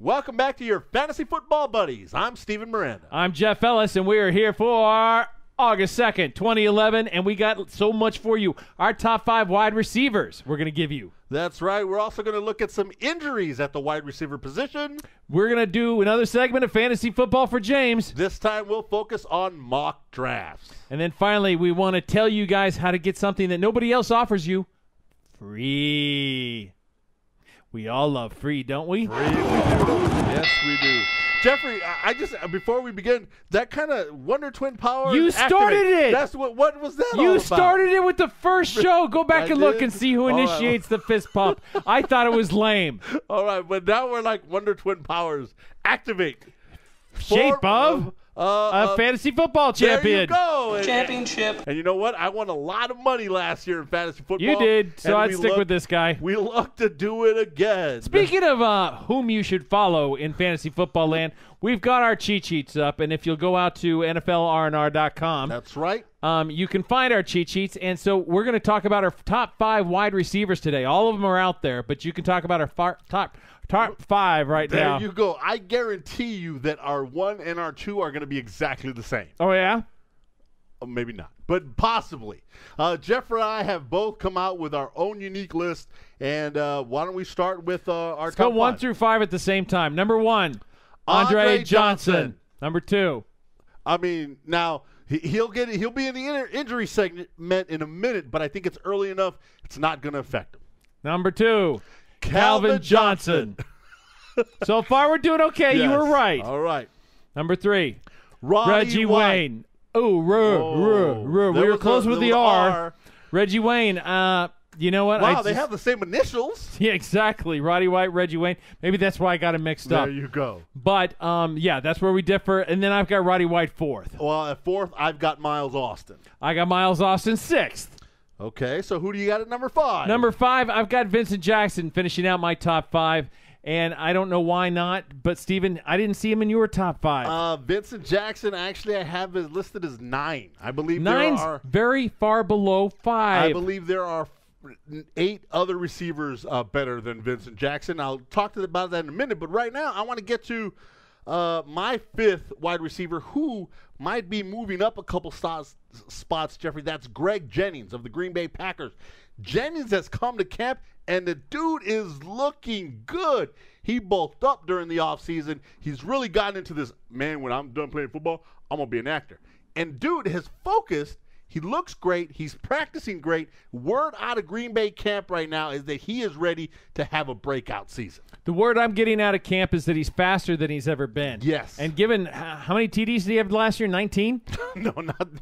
Welcome back to your Fantasy Football Buddies. I'm Steven Miranda. I'm Jeff Ellis, and we are here for August 2nd, 2011, and we got so much for you. Our top 5 wide receivers we're going to give you. That's right. We're also going to look at some injuries at the wide receiver position. We're going to do another segment of Fantasy Football for James. This time we'll focus on mock drafts. And then finally, we want to tell you guys how to get something that nobody else offers you. Free. We all love free, don't we? Free, we do. Yes, we do. Jeffrey, I just before we begin, that kind of Wonder Twin power. You started it. That's what was that? You all about? started it with the first show. Go back and look did? and see who All right. initiates the fist pump. I thought it was lame. All right, but now we're like Wonder Twin powers. Activate. Shape of a fantasy football champion. There you go. Championship. And you know what? I won a lot of money last year in fantasy football. You did, so and I'd stick with this guy. We look to do it again. Speaking of whom you should follow in fantasy football land, we've got our cheat sheets up, and if you'll go out to NFLRNR.com, That's right. you can find our cheat sheets. And so we're going to talk about our top 5 wide receivers today. All of them are out there, but you can talk about our top 5 right now. There you go. I guarantee you that our 1 and our 2 are going to be exactly the same. Oh, yeah? Maybe not, but possibly. Jeffrey and I have both come out with our own unique list, and why don't we start with our Let's top go 1 5. through 5 at the same time. Number 1, Andre Johnson. Number 2. I mean, now he'll be in the injury segment in a minute, but I think it's early enough. It's not going to affect him. Number 2, Calvin Johnson. So far, we're doing okay. Yes. You were right. All right. Number 3, Roddy Reggie White. Wayne. Oh, we were close with the R. Reggie Wayne. You know what? Wow, they have the same initials. Yeah, exactly. Roddy White, Reggie Wayne. Maybe that's why I got him mixed up. There you go. But, yeah, that's where we differ. And then I've got Roddy White 4th. Well, at 4th, I've got Miles Austin. I got Miles Austin 6th. Okay, so who do you got at number 5? Number 5, I've got Vincent Jackson finishing out my top 5. And I don't know why not, but Steven, I didn't see him in your top 5. Vincent Jackson, actually, I have it listed as 9. I believe 9's very far below 5. I believe there are 8 other receivers better than Vincent Jackson. I'll talk about that in a minute, but right now I want to get to my 5th wide receiver who might be moving up a couple spots, Jeffrey. That's Greg Jennings of the Green Bay Packers. Jennings has come to camp, and the dude is looking good. He bulked up during the offseason. He's really gotten into this, man, when I'm done playing football, I'm going to be an actor. And dude has focused. He looks great. He's practicing great. Word out of Green Bay camp right now is that he is ready to have a breakout season. The word I'm getting out of camp is that he's faster than he's ever been. Yes. And given how many TDs did he have last year? 19? No,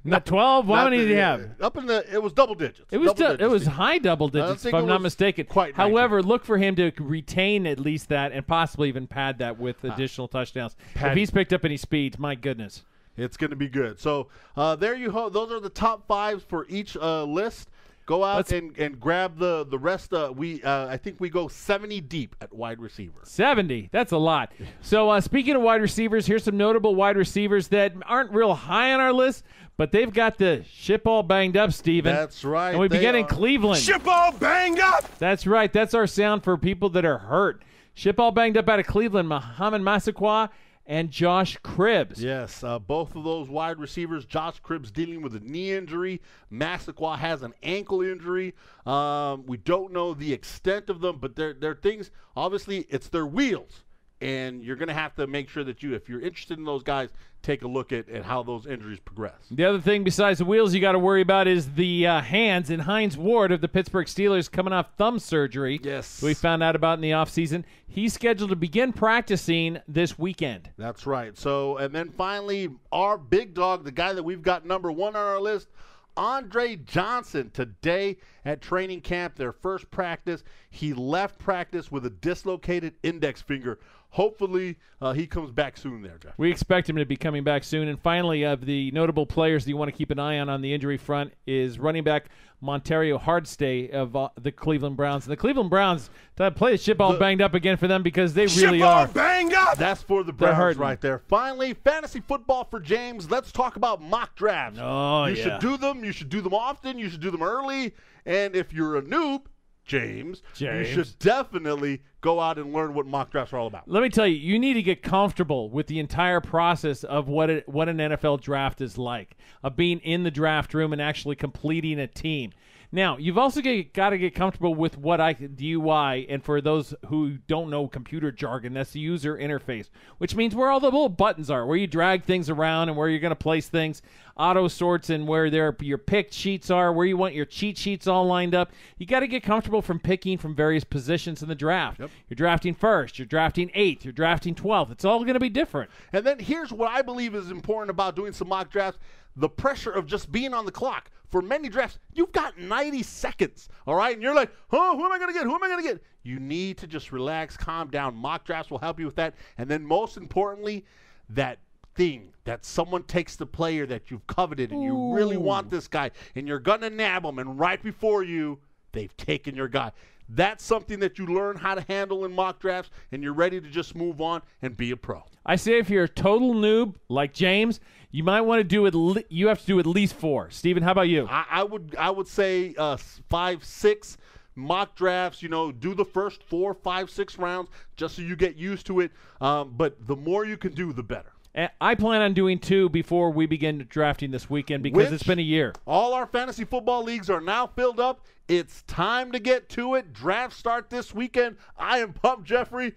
not 12. How many did he have? It was double digits. It was high double digits, if I'm not mistaken. However, look for him to retain at least that and possibly even pad that with additional touchdowns. If he's picked up any speed, my goodness. It's going to be good. So there you go. Those are the top 5s for each list. Go out and grab the rest. I think we go 70 deep at wide receiver. 70. That's a lot. So speaking of wide receivers, here's some notable wide receivers that aren't real high on our list, but they've got the ship all banged up, Steven. That's right. And we begin in Cleveland. Ship all banged up. That's right. That's our sound for people that are hurt. Ship all banged up out of Cleveland, Mohamed Massaquoi and Josh Cribbs. Yes, both of those wide receivers. Josh Cribbs dealing with a knee injury. Massaquoi has an ankle injury. We don't know the extent of them, but they're things. Obviously, it's their wheels. And you're going to have to make sure that if you're interested in those guys, take a look at how those injuries progress. The other thing besides the wheels you got to worry about is the hands. And Hines Ward of the Pittsburgh Steelers coming off thumb surgery. Yes. We found out about in the offseason. He's scheduled to begin practicing this weekend. That's right. So, and then finally, our big dog, the guy that we've got number 1 on our list, Andre Johnson, today at training camp, their first practice. He left practice with a dislocated index finger. Hopefully, he comes back soon there, Jeff. We expect him to be coming back soon. And finally, of the notable players that you want to keep an eye on the injury front is running back Montario Hardstay of the Cleveland Browns. And the Cleveland Browns play the ship all banged up again for them because they really are. Ship all banged up. That's for the Browns right there. Finally, fantasy football for James. Let's talk about mock drafts. Oh, You should do them. You should do them often. You should do them early. And if you're a noob, James, you should definitely go out and learn what mock drafts are all about. Let me tell you, you need to get comfortable with the entire process of what an NFL draft is like, of being in the draft room and actually completing a team. Now, you've also got to get comfortable with what DUI, and for those who don't know computer jargon, that's the user interface, which means where all the little buttons are, where you drag things around and where you're going to place things, auto sorts, and where your pick sheets are, where you want your cheat sheets all lined up. You got to get comfortable from picking from various positions in the draft. Yep. You're drafting first, you're drafting 8th, you're drafting 12th. It's all going to be different. And then here's what I believe is important about doing some mock drafts: the pressure of just being on the clock. For many drafts, you've got 90 seconds, all right? And you're like, oh, who am I going to get? Who am I going to get? You need to just relax, calm down. Mock drafts will help you with that. And then most importantly, that thing that someone takes the player that you've coveted and you really want this guy, and you're going to nab him, and right before you, they've taken your guy. That's something that you learn how to handle in mock drafts, and you're ready to just move on and be a pro. I say if you're a total noob like James, you might want to do it. You have to do at least 4. Steven, how about you? I would say 5, 6 mock drafts. Do the first 4, 5, 6 rounds just so you get used to it. But the more you can do, the better. I plan on doing 2 before we begin drafting this weekend because it's been a year. All our fantasy football leagues are now filled up. It's time to get to it. Drafts start this weekend. I am pumped, Jeffrey.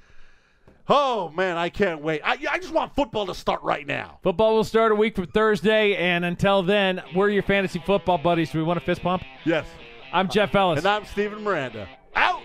Oh, man, I can't wait. I just want football to start right now. Football will start a week from Thursday, and until then, we're your fantasy football buddies. Do we want a fist pump? Yes. I'm Jeff Ellis. And I'm Steven Miranda. Out!